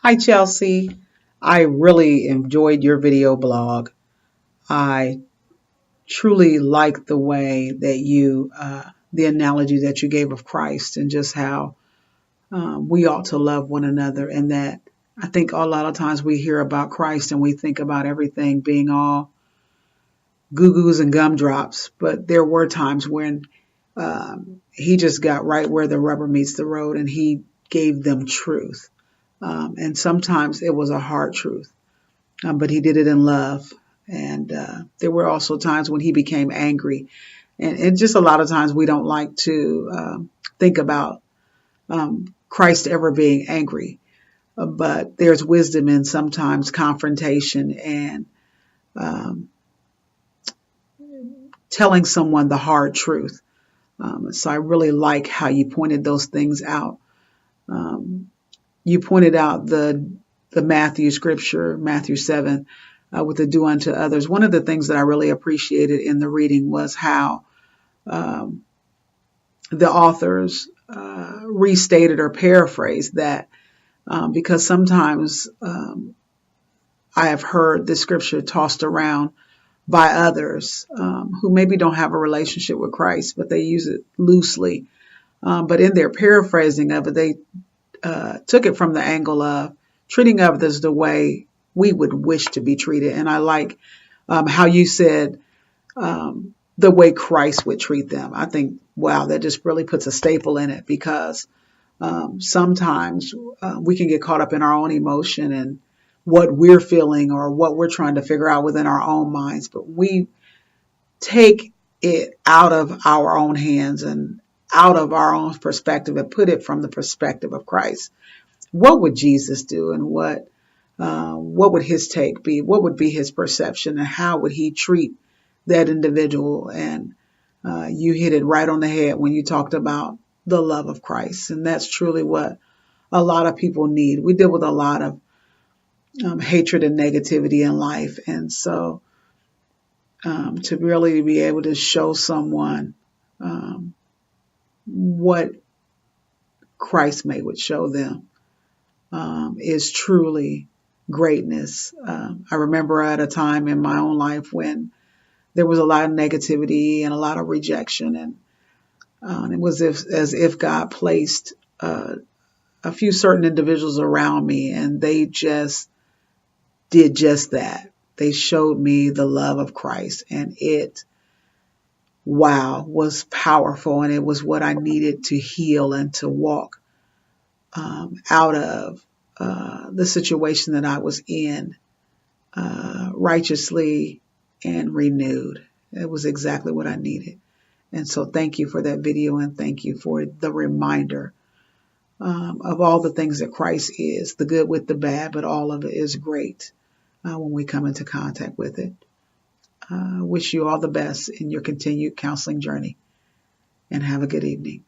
Hi, Chelsea. I really enjoyed your video blog. I truly like the way that the analogy that you gave of Christ and just how we ought to love one another. And that I think a lot of times we hear about Christ and we think about everything being all goo goos and gumdrops. But there were times when he just got right where the rubber meets the road and he gave them truth. And sometimes it was a hard truth. But he did it in love. And there were also times when he became angry. And just a lot of times we don't like to think about Christ ever being angry. But there's wisdom in sometimes confrontation and um, telling someone the hard truth. So I really like how you pointed those things out. Um, you pointed out the Matthew scripture, Matthew 7, with the do unto others. One of the things that I really appreciated in the reading was how um, the authors restated or paraphrased that because sometimes I have heard the scripture tossed around by others who maybe don't have a relationship with Christ, but they use it loosely. But in their paraphrasing of it, they took it from the angle of treating others the way we would wish to be treated. And I like how you said the way Christ would treat them. I think, wow, that just really puts a staple in it because sometimes we can get caught up in our own emotion and what we're feeling or what we're trying to figure out within our own minds. But we take it out of our own hands and out of our own perspective and put it from the perspective of Christ. What would Jesus do, and what would his take be? What would be his perception, and how would he treat that individual? And you hit it right on the head when you talked about the love of Christ, and that's truly what a lot of people need. We deal with a lot of hatred and negativity in life, and so to really be able to show someone what Christ may would show them is truly greatness. I remember at a time in my own life when there was a lot of negativity and a lot of rejection, and it was as if God placed a few certain individuals around me, and they just did just that. They showed me the love of Christ, and it, wow, was powerful, and it was what I needed to heal and to walk out of the situation that I was in righteously and renewed. It was exactly what I needed. And so thank you for that video, and thank you for the reminder of all the things that Christ is, the good with the bad, but all of it is great when we come into contact with it. Wish you all the best in your continued counseling journey, and have a good evening.